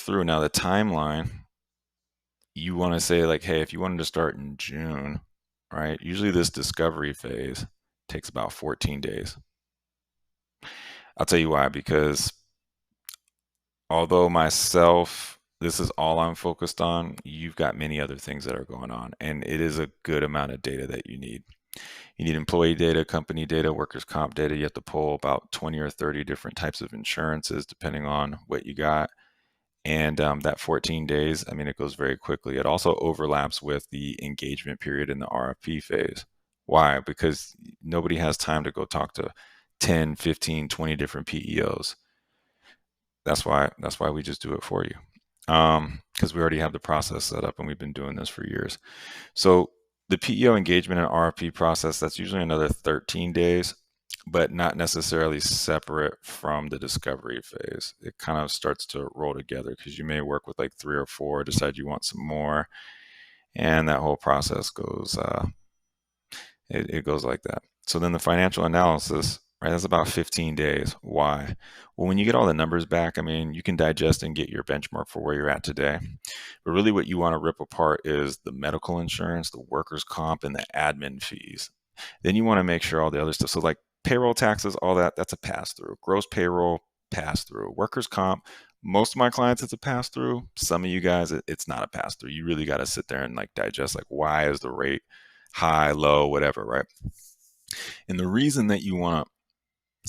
through. Now the timeline, you want to say like, hey, if you wanted to start in June, right? Usually this discovery phase takes about 14 days. I'll tell you why, because although this is all I'm focused on, you've got many other things that are going on, and it is a good amount of data that you need. You need employee data, company data, workers' comp data. You have to pull about 20 or 30 different types of insurances depending on what you got. And that 14 days, I mean, it goes very quickly. It also overlaps with the engagement period in the RFP phase. Why? Because nobody has time to go talk to 10, 15, 20 different PEOs. That's why we just do it for you. Because we already have the process set up and we've been doing this for years. So the PEO engagement and RFP process, that's usually another 13 days, but not necessarily separate from the discovery phase. It kind of starts to roll together because you may work with like 3 or 4, decide you want some more, and that whole process goes, it goes like that. So then the financial analysis, right, that's about 15 days. Why? Well, when you get all the numbers back, I mean, you can digest and get your benchmark for where you're at today. But really what you want to rip apart is the medical insurance, the workers' comp, and the admin fees. Then you want to make sure all the other stuff. So like payroll taxes, all that, that's a pass-through. Gross payroll, pass-through. Workers' comp, most of my clients, it's a pass-through. Some of you guys, it's not a pass-through. You really got to sit there and like digest, like, why is the rate high, low, whatever, right? And the reason that you want to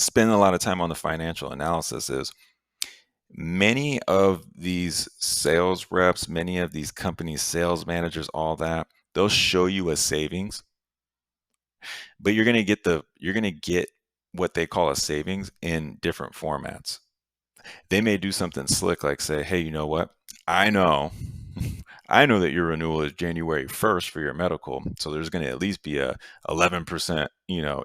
spend a lot of time on the financial analysis is many of these sales reps, many of these companies, sales managers, all that, they'll show you a savings, but you're going to get what they call a savings in different formats. They may do something slick like say, hey, you know what? I know that your renewal is January 1st for your medical, so there's going to at least be a 11%,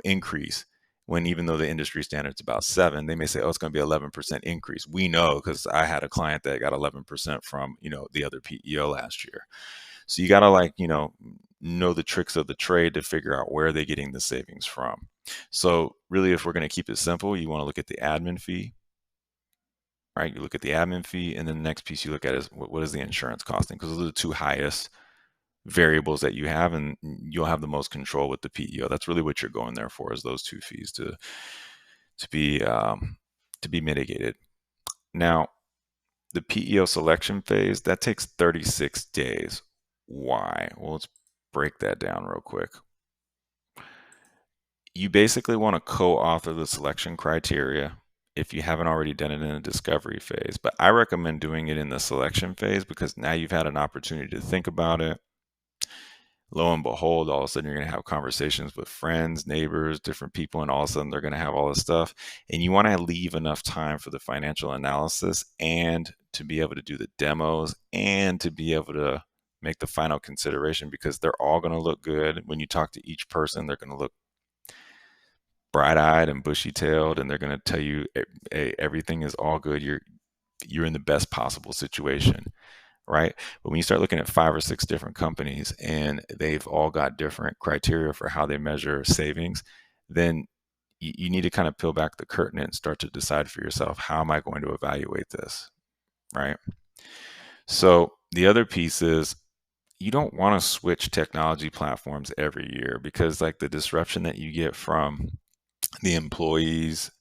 increase. When even though the industry standard's about 7, they may say, oh, it's going to be 11% increase. We know because I had a client that got 11% from, the other PEO last year. So you got to know the tricks of the trade to figure out where they're getting the savings from. So really, if we're going to keep it simple, you want to look at the admin fee, right? You look at the admin fee, and then the next piece you look at is what is the insurance costing? Because those are the two highest variables that you have, and you'll have the most control with the PEO. That's really what you're going there for, is those two fees to be mitigated. Now, the PEO selection phase, that takes 36 days. Why? Well, let's break that down real quick. You basically want to co-author the selection criteria if you haven't already done it in the discovery phase. But I recommend doing it in the selection phase because now you've had an opportunity to think about it. Lo and behold, all of a sudden you're going to have conversations with friends, neighbors, different people, and all of a sudden they're going to have all this stuff. And you want to leave enough time for the financial analysis and to be able to do the demos and to be able to make the final consideration, because they're all going to look good. When you talk to each person, they're going to look bright-eyed and bushy-tailed, and they're going to tell you, hey, everything is all good. You're in the best possible situation, right? But when you start looking at 5 or 6 different companies and they've all got different criteria for how they measure savings, then you need to kind of peel back the curtain and start to decide for yourself, how am I going to evaluate this, right? So the other piece is, you don't want to switch technology platforms every year, because like the disruption that you get from the employees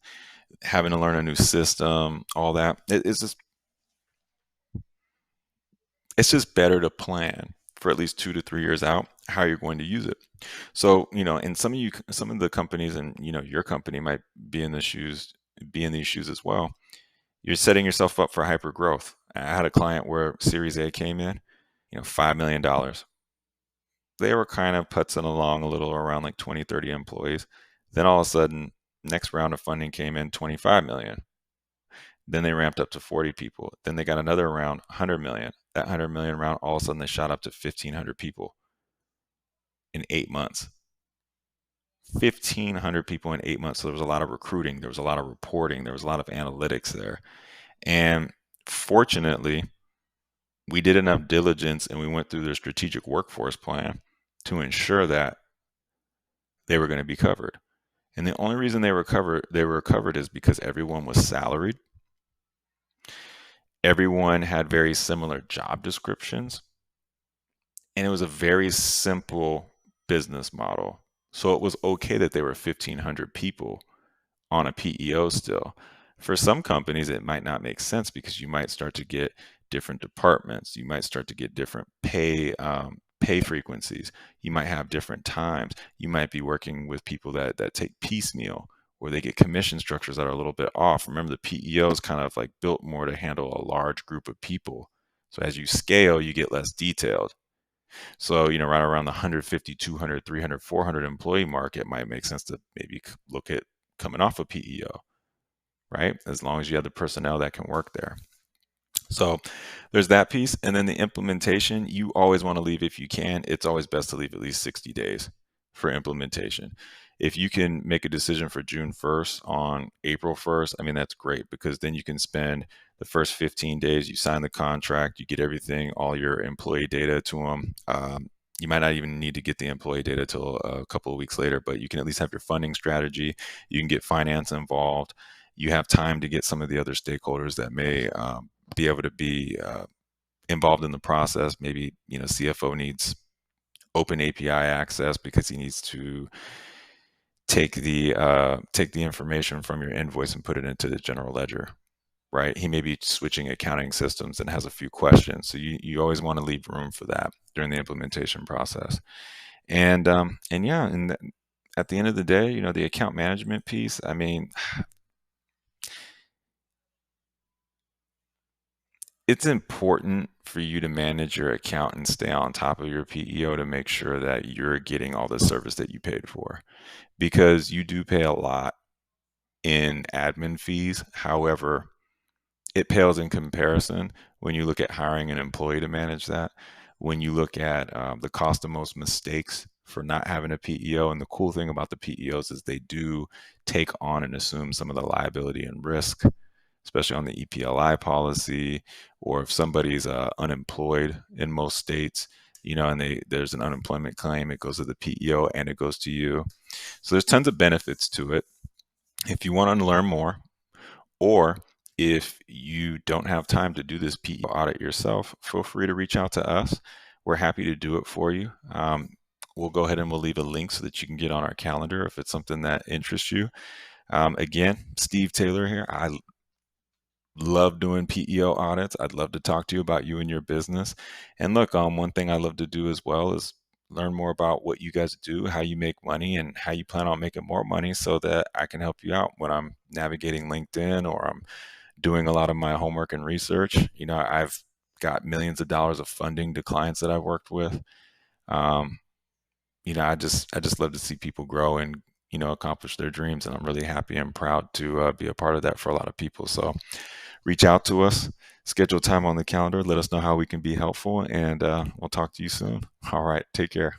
having to learn a new system, all that, it's just better to plan for at least 2 to 3 years out how you're going to use it. So, and some of the companies, and your company might be in these shoes as well. You're setting yourself up for hyper growth. I had a client where Series A came in, $5 million. They were kind of putzing along a little around like 20, 30 employees. Then all of a sudden, next round of funding came in, 25 million. Then they ramped up to 40 people. Then they got another round, 100 million. That 100 million round, all of a sudden they shot up to 1,500 people in 8 months. 1,500 people in 8 months. So there was a lot of recruiting. There was a lot of reporting. There was a lot of analytics there. And fortunately, we did enough diligence and we went through their strategic workforce plan to ensure that they were going to be covered. And the only reason they were covered is because everyone was salaried. Everyone had very similar job descriptions, and it was a very simple business model. So it was okay that there were 1,500 people on a PEO still. For some companies, it might not make sense because you might start to get different departments. You might start to get different pay frequencies. You might have different times. You might be working with people that take piecemeal, or they get commission structures that are a little bit off. Remember, the PEO is kind of like built more to handle a large group of people. So as you scale, you get less detailed. So, right around the 150, 200, 300, 400 employee mark, it might make sense to maybe look at coming off a PEO, right? As long as you have the personnel that can work there. So there's that piece. And then the implementation, you always want to leave, if you can, it's always best to leave at least 60 days for implementation. If you can make a decision for June 1st on April 1st, I mean, that's great, because then you can spend the first 15 days, you sign the contract, you get everything, all your employee data to them. You might not even need to get the employee data till a couple of weeks later, but you can at least have your funding strategy. You can get finance involved. You have time to get some of the other stakeholders that may be able to be involved in the process. Maybe CFO needs open API access because he needs to take the information from your invoice and put it into the general ledger, right? He may be switching accounting systems and has a few questions, so you always want to leave room for that during the implementation process. And yeah, and at the end of the day, the account management piece, I mean, it's important for you to manage your account and stay on top of your PEO to make sure that you're getting all the service that you paid for, because you do pay a lot in admin fees. However, it pales in comparison when you look at hiring an employee to manage that. When you look at the cost of most mistakes for not having a PEO, and the cool thing about the PEOs is they do take on and assume some of the liability and risk, especially on the EPLI policy, or if somebody's unemployed in most states, and there's an unemployment claim, it goes to the PEO and it goes to you. So there's tons of benefits to it. If you want to learn more, or if you don't have time to do this PEO audit yourself, feel free to reach out to us. We're happy to do it for you. We'll go ahead and we'll leave a link so that you can get on our calendar if it's something that interests you. Again, Steve Taylor here. I love doing PEO audits. I'd love to talk to you about you and your business. And look, one thing I love to do as well is learn more about what you guys do, how you make money, and how you plan on making more money, so that I can help you out when I'm navigating LinkedIn or I'm doing a lot of my homework and research. I've got millions of dollars of funding to clients that I've worked with. Um, I just love to see people grow and accomplish their dreams, and I'm really happy and proud to be a part of that for a lot of people. So reach out to us, schedule time on the calendar, let us know how we can be helpful, and we'll talk to you soon. All right, take care.